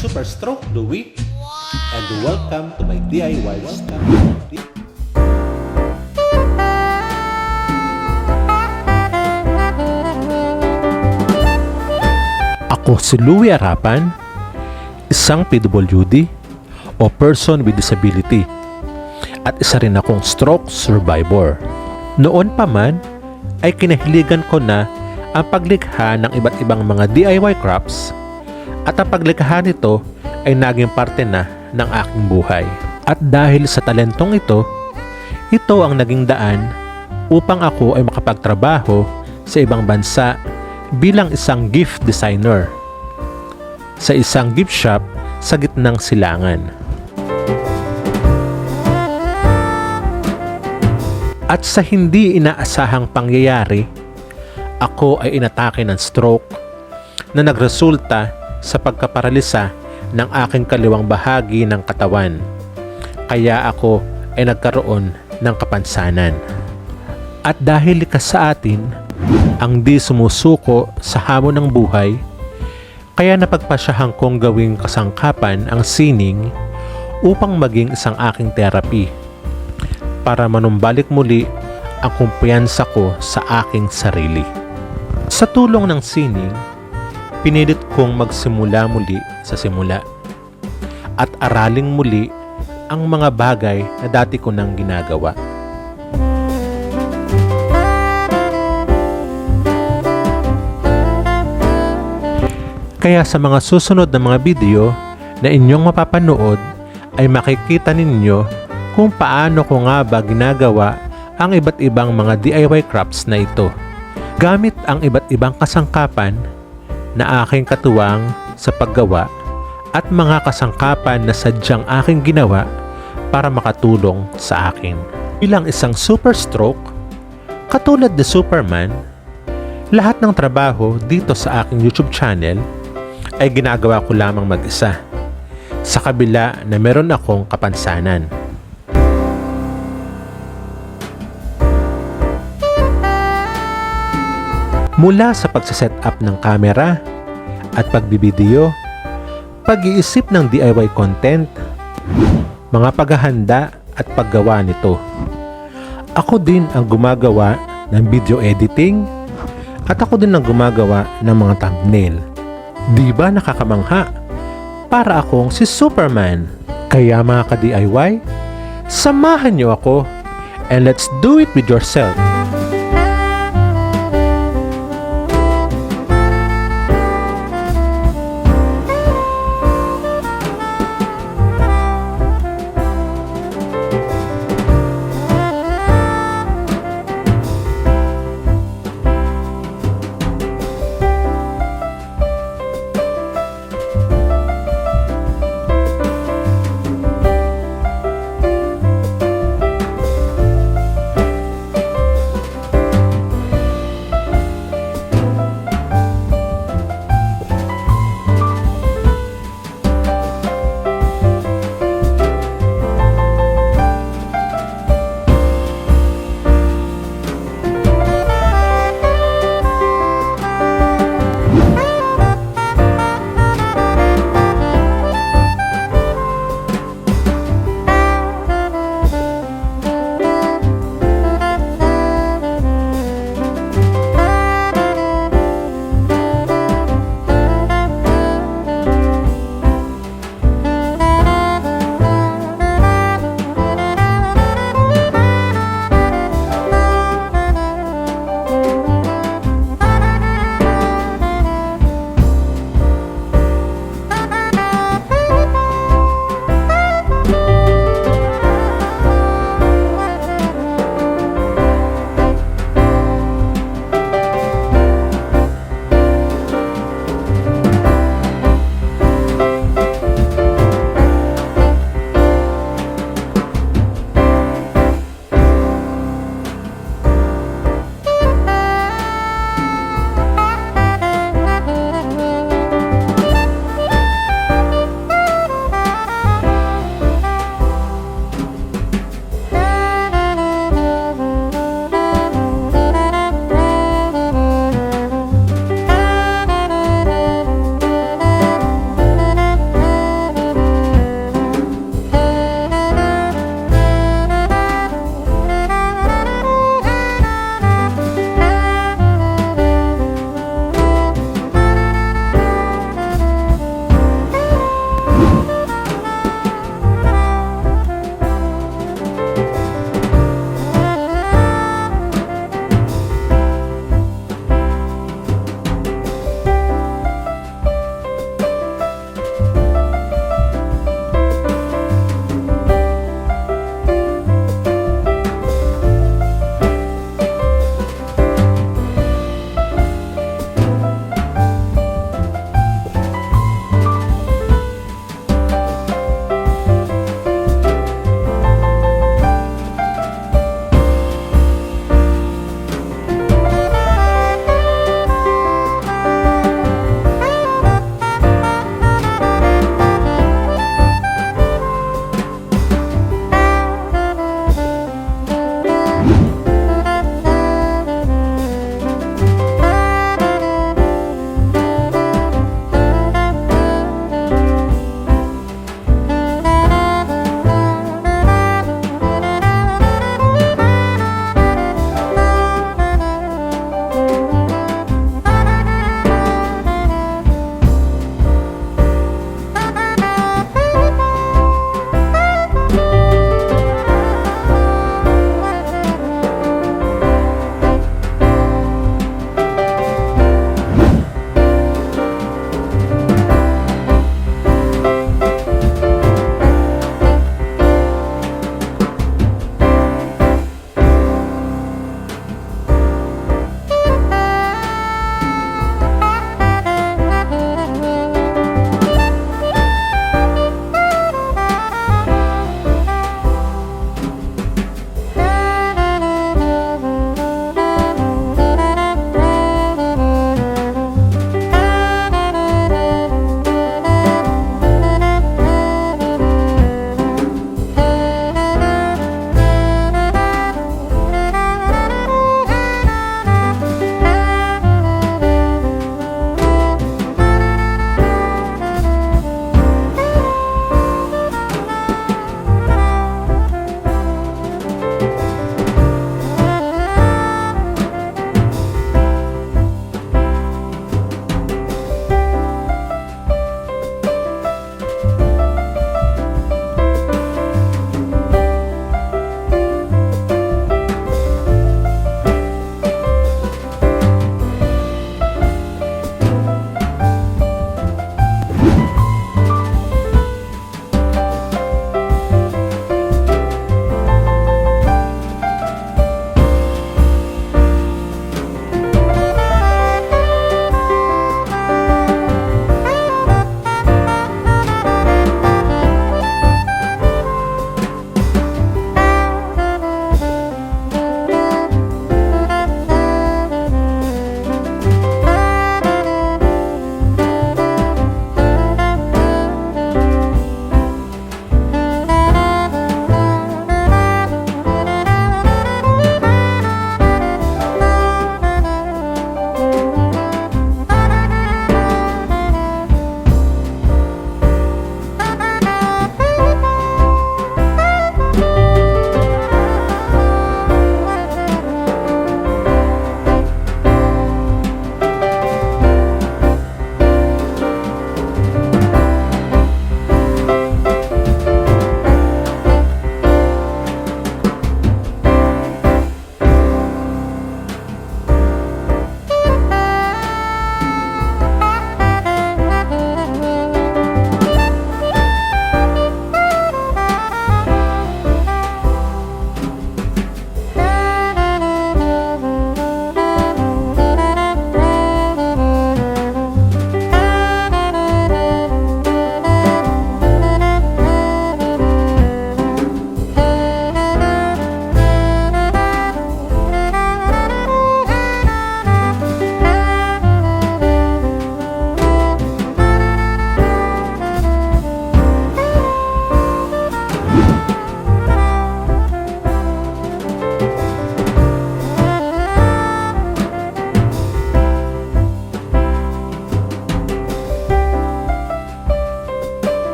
Super Stroke Louie and welcome to my DIY stuff. Ako si Louie Arapan, isang PWD o person with disability at isa rin akong stroke survivor. Noon pa man ay kinahiligan ko na ang paglikha ng iba't ibang mga DIY crafts at ang paglikha nito ay naging parte na ng aking buhay. At dahil sa talentong ito ang naging daan upang ako ay makapagtrabaho sa ibang bansa bilang isang gift designer sa isang gift shop sa gitnang silangan. At sa hindi inaasahang pangyayari, ako ay inatake ng stroke na nagresulta sa pagkaparalisa ng aking kaliwang bahagi ng katawan. Kaya ako ay nagkaroon ng kapansanan. At dahil likas sa atin ang di sumusuko sa hamon ng buhay, kaya napagpasyahan kong gawing kasangkapan ang sining upang maging isang aking therapy para manumbalik muli ang kumpiyansa ko sa aking sarili. Sa tulong ng sining, pinilit kong magsimula muli sa simula at araling muli ang mga bagay na dati ko nang ginagawa. Kaya sa mga susunod na mga video na inyong mapapanood ay makikita ninyo kung paano ko nga ba ginagawa ang iba't ibang mga DIY crafts na ito gamit ang iba't ibang kasangkapan na aking katuwang sa paggawa at mga kasangkapan na sadyang aking ginawa para makatulong sa akin. Bilang isang super stroke, katulad ni Superman, lahat ng trabaho dito sa aking YouTube channel ay ginagawa ko lamang mag-isa, sa kabila na meron akong kapansanan. Mula sa pagsaset up ng camera at pagbibideo, pag-iisip ng DIY content, mga paghahanda at paggawa nito. Ako din ang gumagawa ng video editing at ako din ang gumagawa ng mga thumbnail. Di ba nakakamangha? Para akong si Superman. Kaya mga ka-DIY, samahan niyo ako and let's do it with yourself.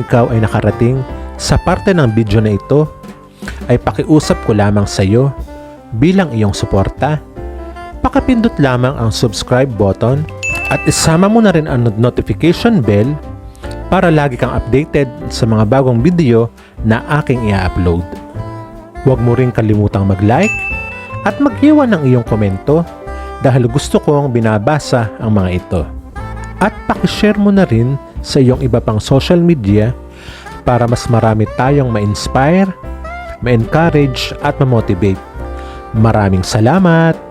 ikaw ay nakarating sa parte ng video na ito, ay pakiusap ko lamang sa iyo bilang iyong suporta. Pakipindot lamang ang subscribe button at isama mo na rin ang notification bell para lagi kang updated sa mga bagong video na aking i-upload. Huwag mo rin kalimutang mag-like at mag-iwan ng iyong komento dahil gusto kong binabasa ang mga ito. At pakishare mo na rin sa iyong iba pang social media para mas marami tayong ma-inspire, ma-encourage at ma-motivate. Maraming salamat!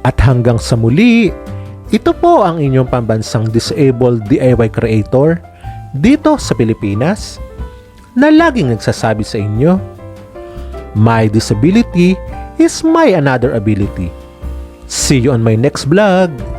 At hanggang sa muli, ito po ang inyong pambansang disabled DIY creator dito sa Pilipinas na laging nagsasabi sa inyo, my disability is my another ability. See you on my next vlog!